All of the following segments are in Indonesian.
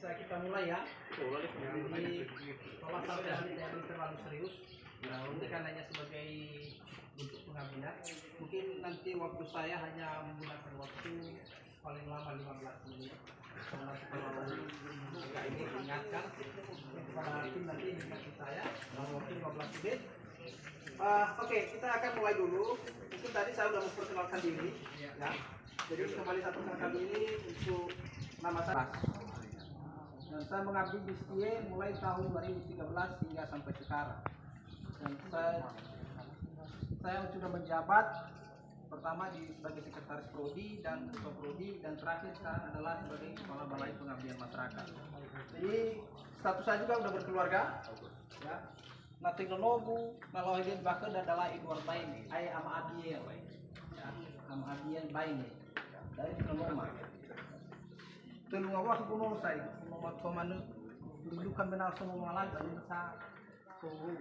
bisa kita mulai ya. Jadi kalau sampai tidak terlalu serius, nah ini kan hanya sebagai bentuk pengabdian. Mungkin nanti waktu saya hanya menggunakan waktu paling lama 15 menit. Karena kalau agak ini diingatkan kepada tim nanti ingatkan saya dalam waktu 15 menit. Oke, kita akan mulai dulu. Mungkin tadi saya sudah memperkenalkan diri, ya. Jadi kembali satu kali ini untuk nama saya. Dan saya mengabdi di STIE mulai tahun 2013 hingga sampai sekarang. Dan saya sudah menjabat pertama sebagai sekretaris prodi dan ketua prodi, dan terakhir sekarang adalah sebagai kepala balai pengabdian masyarakat. Jadi status saya juga sudah berkeluarga, ya. Na teknologu na lohin bakal adalah Edward Bain, ay ama Abiel, ya, ama Abiel Bain dari Teloma. Telunga wa kuno sai, kuno pemanu dudukan benar semua malah dari sa suhu.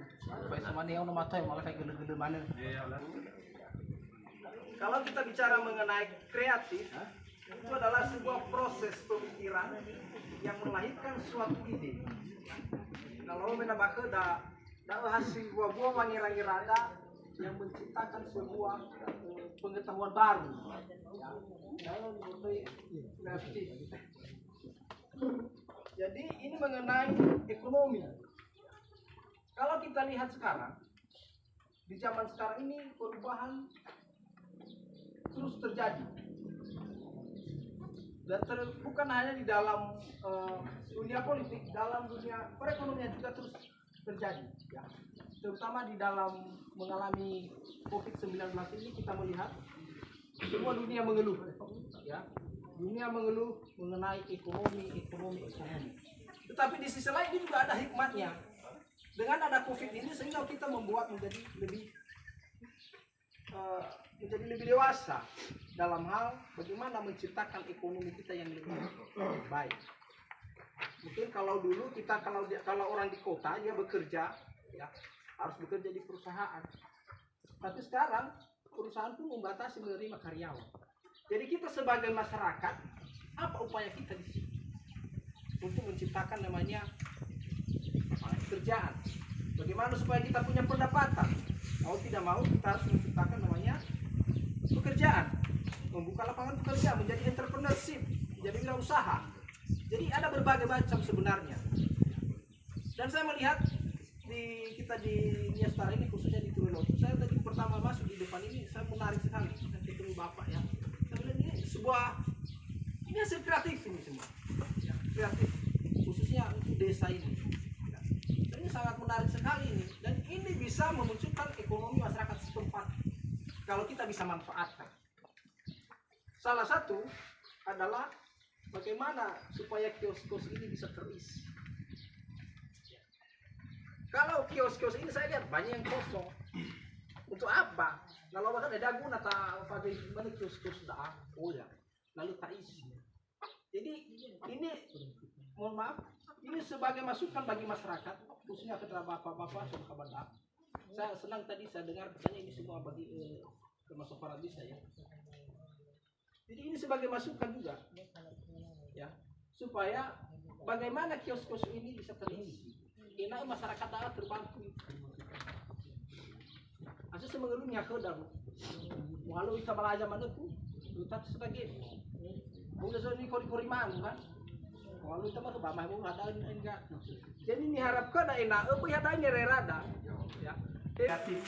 Baik sama dia ono matay malah kayak gede-gede mana. Kalau kita bicara mengenai kreatif, itu adalah sebuah proses pemikiran yang melahirkan suatu ide. Kalau menambah hasil buah-buah mengira-ngira yang menciptakan sebuah pengetahuan baru. Jadi ini mengenai ekonomi. Kalau kita lihat sekarang, di zaman sekarang ini perubahan terus terjadi. Dan bukan hanya di dalam dunia politik, dalam dunia perekonomian juga terus terjadi, ya. Terutama di dalam mengalami COVID-19 ini kita melihat semua dunia mengeluh, ya. Dunia mengeluh mengenai ekonomi. Tetapi di sisi lain ini juga ada hikmatnya. Dengan ada COVID ini sehingga kita membuat menjadi lebih dewasa dalam hal bagaimana menciptakan ekonomi kita yang lebih baik. Mungkin kalau dulu kita kalau orang di kota dia bekerja, ya, harus bekerja di perusahaan. Tapi sekarang perusahaan pun membatasi menerima karyawan. Jadi kita sebagai masyarakat, apa upaya kita di sini untuk menciptakan namanya pekerjaan? Bagaimana supaya kita punya pendapatan? Mau tidak mau kita harus menciptakan namanya pekerjaan, membuka lapangan pekerjaan, menjadi entrepreneurship, menjadi wirausaha. Jadi ada berbagai macam sebenarnya. Dan saya melihat kita di Niastara ini, khususnya di Turelotu, saya tadi pertama masuk di depan ini, saya menarik sekali dan ketemu bapak, ya. Saya melihat ini hasil kreatif ini semua, ya, kreatif khususnya untuk desa ini. Ya. Dan ini sangat menarik sekali ini, dan ini bisa memunculkan ekonomi masyarakat setempat kalau kita bisa manfaatkan. Salah satu adalah bagaimana supaya kios-kios ini bisa terisi. Kalau kios-kios ini saya lihat banyak yang kosong. Untuk apa? Kalau bahkan ada guna tak pada mana kios-kios dah, oh ya, lalu tak isi. Jadi ini, mohon maaf, ini sebagai masukan bagi masyarakat, khususnya kepada bapak-bapak dan kawan. Saya senang tadi saya dengar katanya ini semua bagi termasuk para bisa, ya. Jadi ini sebagai masukan juga, ya, supaya bagaimana kios-kios ini bisa terisi. Enak masyarakat dapat terbantu. Asal semengeluhnya ke dalam. Walau kita belajar mana tu, kita sebagai. Udah sini kori-kori mana kan? Walau kita mah kebamah mau ada enggak. Jadi ini harapkan ada enak, apa ya ada nyererada, ya. Kreatif.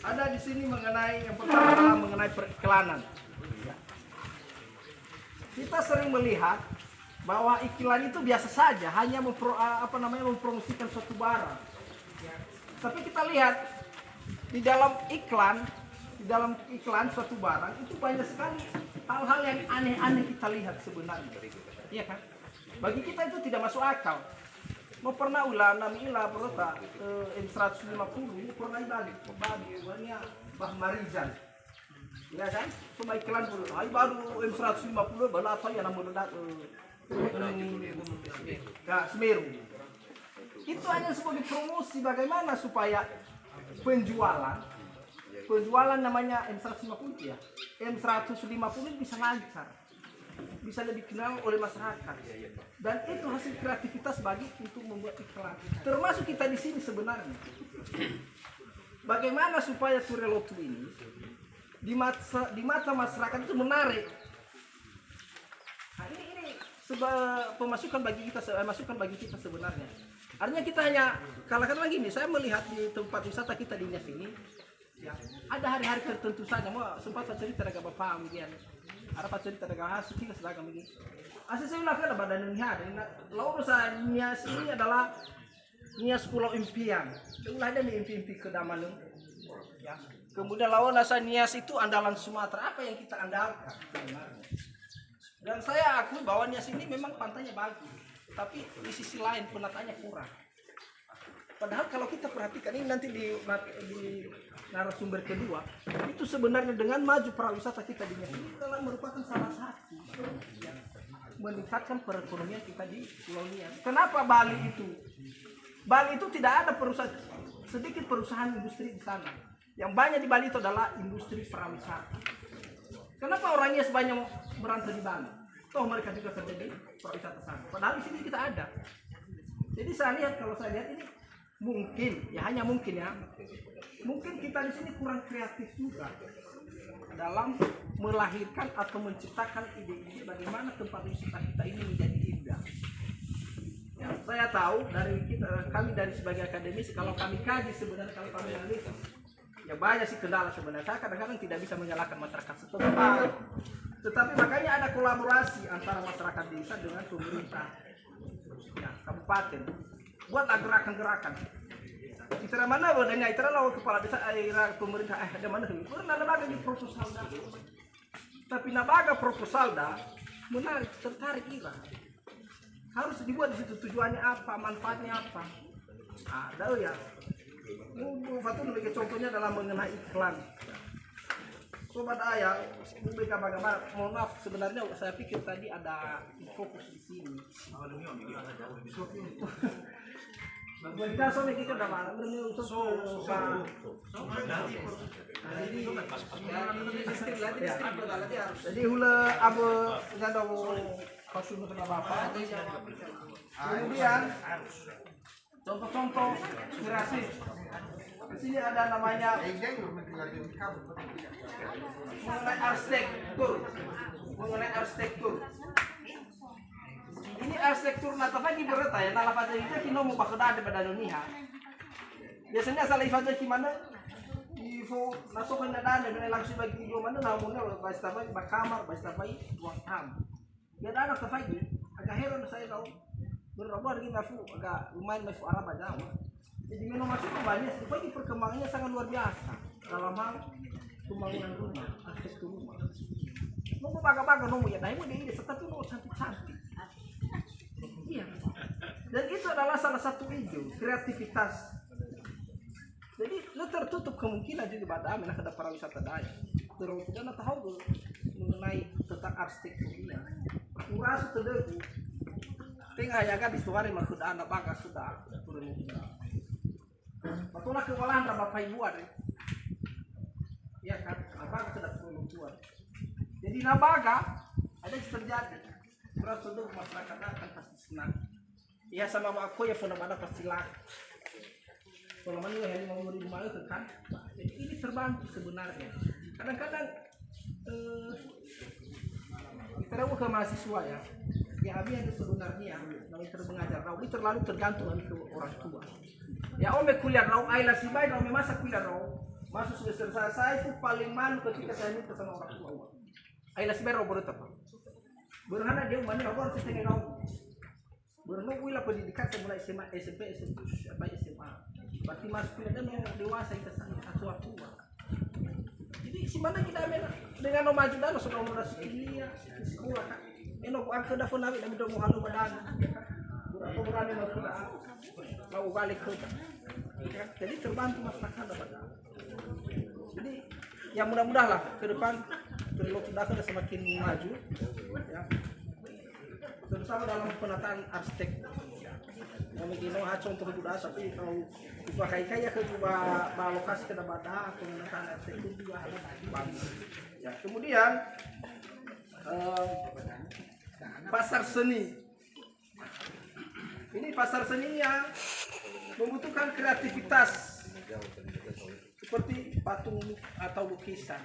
Ada di sini mengenai yang pertama mengenai periklanan. Kita sering melihat bahwa iklan itu biasa saja, hanya mempromosikan suatu barang. Tapi kita lihat di dalam iklan suatu barang itu banyak sekali hal-hal yang aneh-aneh kita lihat sebenarnya. Iya kan? Bagi kita itu tidak masuk akal. Mau pernah ulah nami ilah berota M150 pernah balik warnanya Bah Marizan, ya kan? Cuma iklan dulu, baru M150 baru apa ya namanya Semeru. Itu hanya sebagai promosi bagaimana supaya penjualan namanya M150 ya, M150 bisa lancar, bisa lebih kenal oleh masyarakat, dan itu hasil kreativitas bagi untuk membuat iklan. Termasuk kita di sini sebenarnya. Bagaimana supaya Turelotu ini di mata masyarakat itu menarik. Nah, ini pemasukan bagi kita sebenarnya. Artinya kita hanya katakanlah gini, saya melihat di tempat wisata kita di Nias ini, ya, ada hari-hari tertentu saja. Mau sempat cerita dengan bapak mungkin, ada cerita dengan hasil kita sedang begini. Asal saya bilang ada badan Nias, lalu saya Nias ini adalah Nias Pulau Impian. Itulah ada mimpi-mimpi kedamangan. Ya. Kemudian lawan rasa Nias itu andalan Sumatera, apa yang kita andalkan sebenarnya. Dan saya akui bahwa Nias ini memang pantainya bagus, tapi di sisi lain penataannya kurang. Padahal kalau kita perhatikan ini nanti di narasumber kedua, itu sebenarnya dengan maju pariwisata kita di Nias ini adalah merupakan salah satu yang meningkatkan perekonomian kita di Pulau Nias. Kenapa Bali itu? Bali itu tidak ada sedikit perusahaan industri di sana. Yang banyak di Bali itu adalah industri pariwisata. Kenapa orangnya sebanyak merantau di Bali? Toh mereka juga kerja di pariwisata sana. Padahal di sini kita ada. Jadi kalau saya lihat ini mungkin, ya hanya mungkin ya, mungkin kita di sini kurang kreatif juga dalam melahirkan atau menciptakan ide-ide bagaimana tempat wisata kita ini menjadi indah. Ya, saya tahu kami dari sebagai akademisi, kalau kami kaji sebenarnya, kalau kami analisa, ya banyak sih kendala sebenarnya. Saya kadang-kadang tidak bisa menyalahkan masyarakat setempat, tetapi makanya ada kolaborasi antara masyarakat desa dengan pemerintah, ya, kabupaten, buatlah gerakan-gerakan. Itara mana wadahnya, itara lawan kepala desa, pemerintah, ada mana tuh? Pernah nabaga di proposal dah, tapi nabaga proposal dah menarik, tertarik ira. Harus dibuat di situ tujuannya apa, manfaatnya apa. Ada ya. Fatun bagi contohnya dalam mengenai iklan. Sobat ayah, bagaimana? Mohon maaf, sebenarnya saya pikir tadi ada fokus di sini. Kita so kita udah malam ini untuk jadi hula abu nggak tahu kostum itu apa. Kemudian contoh-contoh inspirasi. Di sini ada namanya mengenai arsitektur. Ini arsitektur natapa di berita ya, nala pada itu kino mau pakai ada pada dunia. Biasanya salah ifadah gimana? Info masuk ke dana dengan langsung bagi dua mana namanya bahas tapai kamar, bahas tapai ruang tamu. Ya ada tapai agak heran saya tahu. Berapa lagi nafu agak lumayan nafu Arab aja. Jadi minum masuk ke banyak, tapai perkembangannya sangat luar biasa dalam hal pembangunan rumah, arsitektur rumah. Mau baga-baga nomu ya, naik ini serta tuh cantik-cantik. Iya. Dan itu adalah salah satu ide kreativitas. Jadi lu tertutup kemungkinan juga pada amin ada pariwisata daya. Terus kita tahu mengenai tentang arsitekturnya. Kurasa terdebu. Tengah ya kan istuari maksud anak bagas sudah turun. Patulah kewalahan bapak ibu ada. Ya kan, nabaga sudah turun. Jadi nabaga ada yang terjadi. Terus untuk masyarakat akan pasti senang. Ya sama aku ya fenomena pasti laku. Kalau mana yang mau di rumah itu kan, jadi ini terbantu sebenarnya. Kadang-kadang kita tahu ke mahasiswa ya, kami yang sebenarnya namanya mengajar, ini terlalu tergantung ke orang tua. Ya om kuliah rau, ayla si baik, om masa kuliah rau, masuk semester saya itu paling malu ketika saya minta sama orang tua. Ayla si baik rau berapa? Berhana dia mana rau harus setengah rau. Berhana wila pendidikan mulai SMA, SMP, SMA. Berarti masuk kuliah dan mau dewasa kita satu tua. Jadi si mana kita dengan nomor maju dan sudah nomor sekian sekolah kan. Eno ko angka dah pernah kami dah mau halu badan. Berapa berani mau sudah mau balik ke. Jadi terbantu masyarakat dapat. Jadi yang mudah-mudahan lah ke depan Turelotu sudah semakin maju ya. Terutama dalam penataan arsitek. Kami gino contoh sudah tapi kalau dipakai kayak ke lokasi ke bada penggunaan itu juga ada bagus. Ya, kemudian pasar seni. Ini pasar seninya membutuhkan kreativitas seperti patung atau lukisan.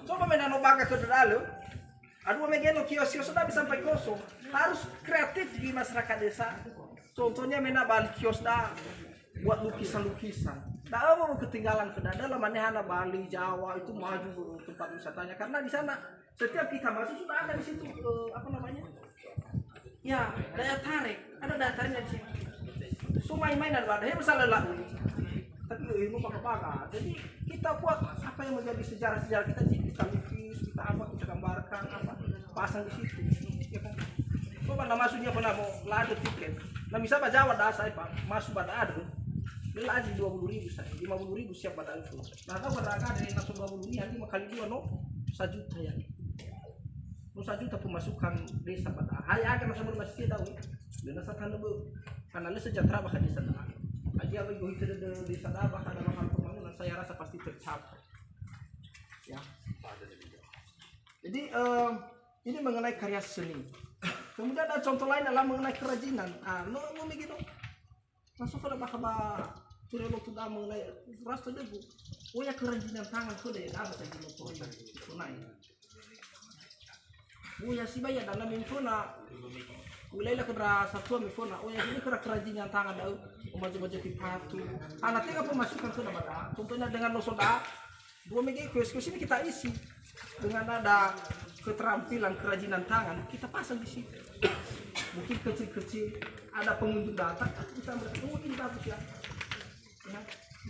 Coba menano baga ke dalam. Aduh megeno kios-kios sudah sampai kosong. Harus kreatif di masyarakat desa. Contohnya mena balik kios dah buat lukisan-lukisan. Dah mau ketinggalan ke dalam manehana Bali, Jawa itu maju tempat wisatanya karena di sana setiap kita masuk sudah ada di situ apa namanya? Ya, daya tarik. Ada daya tariknya di situ. Sumai mainan ada ya misalnya lah. Tapi ilmu pakai. Jadi kita buat apa yang menjadi sejarah-sejarah kita sih, kita lukis, kita apa, kita gambarkan apa, pasang di situ. Ya kan? Coba nama masuknya pernah mau lada tiket. Nah bisa baca Jawa dah saya Pak, masuk pada ada. Ini aja 20.000 saya, 50.000 siap pada itu. Nah kalau berangkat dari nasional 20 ini lagi kali 2 no 1 juta ya. No 1 juta pemasukan desa pada. Hai akan sama masih tahu. Dan asalkan lu karena lu sejahtera bahkan di sana. Aja bagi itu di sana bahkan dalam hal pembangunan saya rasa pasti tercapai. Ya. Jadi ini mengenai karya seni. Kemudian ada contoh lain adalah mengenai kerajinan. Lo begitu. Masuk ke bakal turun waktu dah mengenai rasa debu. Oh ya kerajinan tangan sudah ya apa saja mau korban. Sunai. Oh ya si bayar dalam infona. Wilayah kedra satu infona. Oh ya ini kerajinan tangan dah. Maju-maju pipatu. Nanti apa pemasukan ke dalam. Contohnya dengan losoda. 2 mega kuis-kuis ini kita isi dengan ada keterampilan kerajinan tangan kita pasang di situ. Mungkin kecil-kecil ada pengunjung datang kita bertemu ini bagus ya. Ya.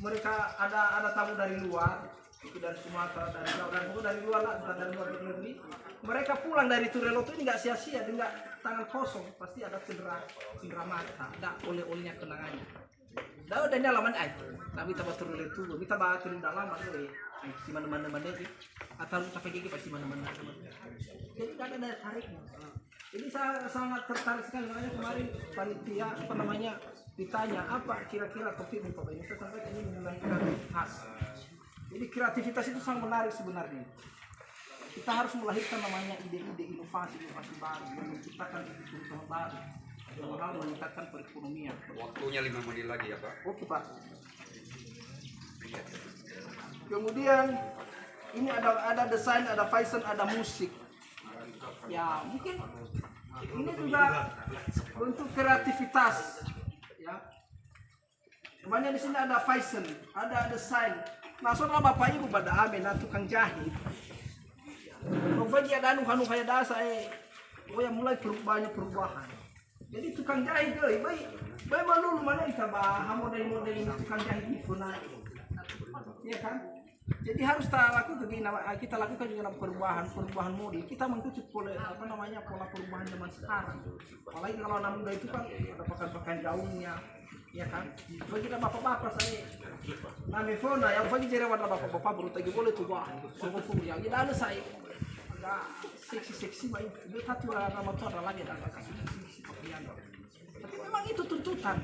Mereka ada tamu dari luar, itu dari Sumatera, dari luar lah, dari luar negeri. Mereka pulang dari Tureloto ini nggak sia-sia, nggak tangan kosong, pasti ada cedera mata, ada oleh-olehnya kenangannya. Dah udah nyalaman aja, tapi kita batur itu, kita batur dalam ada si mana-mana itu, atau pakai gigi pasti mana-mana. Jadi nggak ada daya tariknya. Jadi saya sangat tertarik sekali makanya kemarin panitia apa namanya ditanya apa kira-kira topik untuk ini saya sampaikan ini mengenai kreativitas. Jadi kreativitas itu sangat menarik sebenarnya. Kita harus melahirkan namanya ide-ide inovasi baru yang menciptakan kebutuhan baru. Dalam meningkatkan perekonomian. Waktunya 5 menit lagi ya Pak. Oke Pak. Kemudian ini ada desain, ada fashion, ada musik. Ya mungkin ini juga bentuk kreativitas. Ya. Namanya di sini ada fashion, ada desain. Nah soalnya bapak ibu pada amin, tukang jahit. Bagi ada anu kayak dasar, yang mulai banyak perubahan. Jadi tukang jahit baik malu mana kita bahas model-model tukang jahit itu naik, ya kan? Jadi harus kita lakukan juga perubahan mode. Kita mengikuti pola perubahan zaman sekarang. Apalagi kalau anak muda itu kan ada pakaian gaunnya, ya kan? Bagi kita bapak-bapak saya, nami phone yang bagi jadi warna bapak-bapak baru tadi boleh tuh wah, semua yang kita ada saya agak seksi baik. Dia satu nama tuh ada lagi ada seksi pakaian. Tapi memang itu tuntutan.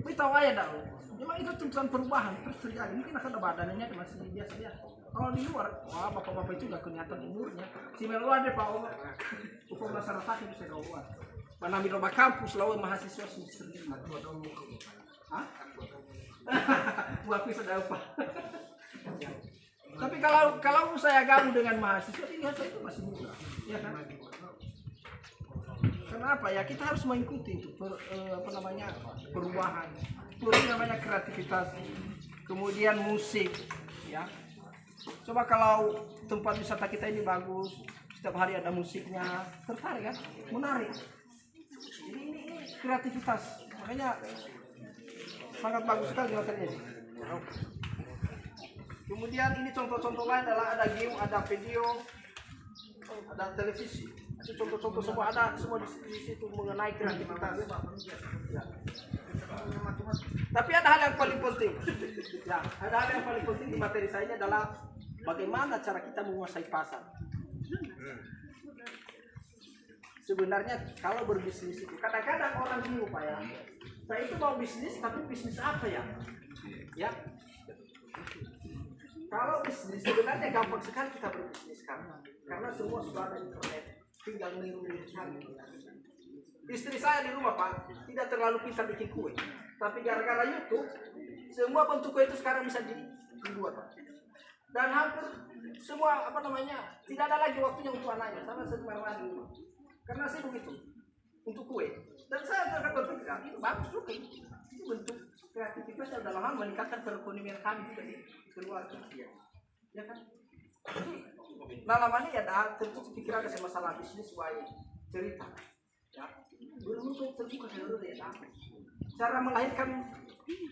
Kita tahu aja dah. Memang itu tuntutan perubahan terus terjadi. Mungkin akan ada badannya masih biasa-biasa. Kalau di luar, wah bapak-bapak itu nggak kelihatan umurnya. Si meluar deh Pak Omar. Upah masyarakat itu saya keluar. Mana di rumah kampus lawan mahasiswa sendiri. Hah? Buat sudah upah. Tapi kalau saya gabung dengan mahasiswa, lihat saya itu masih muda, ya kan? Kenapa ya? Kita harus mengikuti itu perubahan. Itu namanya kreativitas. Kemudian musik, ya. Coba kalau tempat wisata kita ini bagus, setiap hari ada musiknya, tertarik kan? Menarik. Jadi ini kreativitas, makanya sangat bagus sekali materinya. Kemudian ini contoh-contoh lain adalah ada game, ada video, ada televisi. Itu contoh-contoh semua ada semua di situ mengenai kreativitas. Ya. Tapi ada hal yang paling penting. Ya, ada hal yang paling penting di materi saya adalah bagaimana cara kita menguasai pasar. sebenarnya kalau berbisnis itu kadang-kadang orang bingung Pak ya. Saya itu mau bisnis tapi bisnis apa ya? Ya. Kalau bisnis sebenarnya gampang sekali kita berbisnis karena semua sudah ada internet, tinggal niru-niru saja. Istri saya di rumah Pak tidak terlalu pintar bikin kue, tapi gara-gara YouTube semua bentuk kue itu sekarang bisa dibuat Pak. Dan hampir semua tidak ada lagi waktunya untuk anaknya sama sebenarnya di rumah. Karena saya begitu untuk kue. Dan saya akan berpikir itu bagus juga. Itu bentuk kreativitas yang dalam hal meningkatkan perekonomian kami juga di keluarga. Ya kan? Nah namanya ya tentu pikiran ada masalah bisnis wae cerita. Ya. Belum terbuka seluruh ya. Cara melahirkan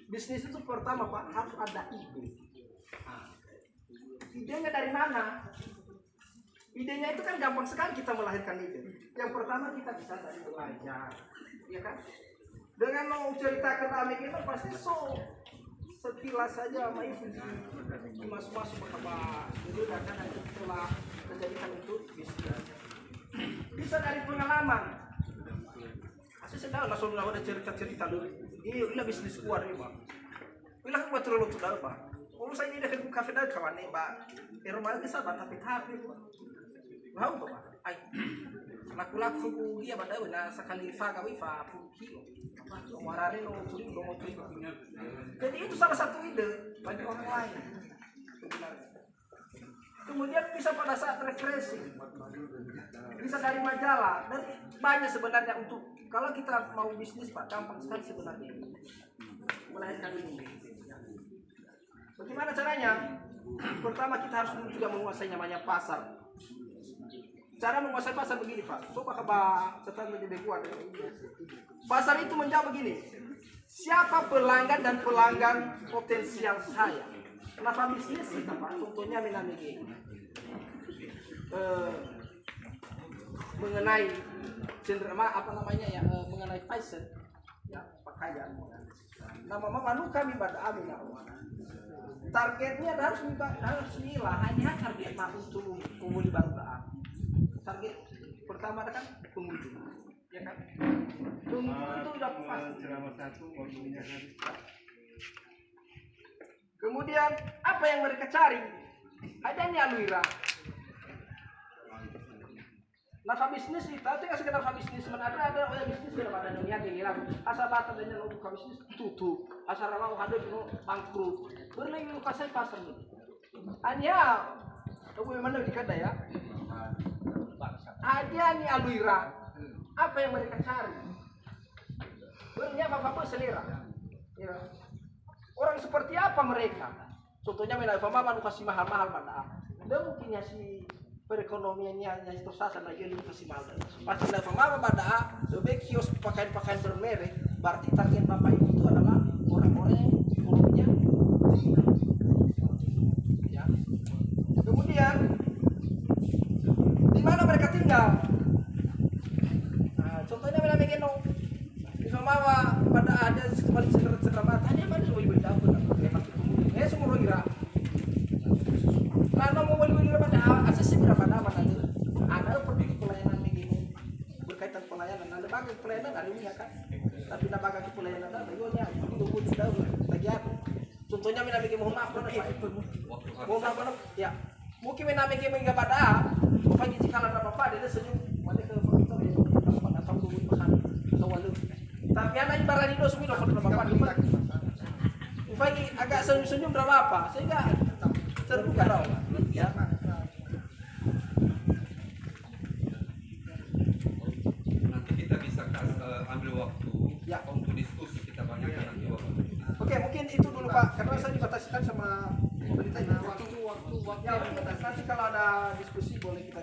bisnis itu pertama Pak harus ada ide. Idenya dari mana? Idenya itu kan gampang sekali kita melahirkan ide. Yang pertama kita bisa dari belajar, ya kan? Dengan mau cerita ke kami itu pasti sekilas saja sama ibu masuk ke bawah. Jadi kadang telah menjadikan itu bisnis. Bisa dari pengalaman. Asal sedang langsung ada cerita dulu. Ini bisnis kuat nih Pak. Bilang buat terlalu tuh Pak. Kalau saya ini dah ke kafe dah kawan nih Pak. Rumah kita sahabat tapi Pak. Tahu tuh Pak. Ay, laku dia pada na sekali kami fuki. Warare lo turi. Jadi itu salah satu ide bagi orang lain. Kemudian bisa pada saat refreshing. Bisa dari majalah, dari banyak sebenarnya untuk kalau kita mau bisnis Pak gampang sekali sebenarnya. Melahirkan ini. Bagaimana caranya? Pertama kita harus juga menguasai namanya pasar. Cara menguasai pasar begini Pak. Coba catatan lebih kuat. Pasar itu menjawab begini. Siapa pelanggan dan pelanggan potensial saya? Kenapa bisnis kita Pak? Contohnya menamigi mengenai mengenai fashion ya pakaian. Nama manu kami pada amin. Targetnya harus milah hanya target untuk penghuni baru. Target pertama kan pengunjung, ya kan? Pengunjung itu udah pasti. Kemudian apa yang mereka cari? Ada nih Alwira. Nah, bisnis itu nggak sekedar bisnis, ada bisnis daripada dunia ini lah. Asal batas dan yang buka bisnis tutup, asal ramah ada itu bangkrut. Berlebih kasih pasar nih. Hanya, aku memang lebih kada ya. Ada nih Alwira. Apa yang mereka cari? Bernya apa selera. Ya. Orang seperti apa mereka? Contohnya mama kasih mahal-mahal pada. Dan mungkin si perekonomiannya yang tersasar lagi lebih kasih mahal. Pasti mama pada lebih kios pakaian-pakaian bermerek. Berarti target bapak itu adalah orang-orang yang ekonominya ya. Kemudian di mana mereka tinggal? Nah, contohnya mana begini? Bisa mawa pada ada kembali segera tanya mana semua ibu dapur. Semua kira. Karena mau beli pada asas sih berapa nama nanti. Ada pergi pelayanan begini berkaitan pelayanan. Ada bagai pelayanan ada ini ya kan. Tapi nak bagai pelayanan ada yonya itu pun sudah lagi apa? Contohnya mana begini mohon maaf ya. Mungkin mana begini enggak pada pagi jikalan apa dia senyum mana ke faktor ya atau tunggu makan atau walu. Tapi anak ibarat itu semua dapat apa? Pagi agak senyum berapa apa? Sehingga terbuka dong. Ya. Nanti kita bisa ambil waktu ya untuk diskusi kita banyak nanti waktu. Oke, mungkin itu dulu Pak, karena saya dibatasikan sama pemerintah waktu. Ya, nanti kalau ada diskusi boleh kita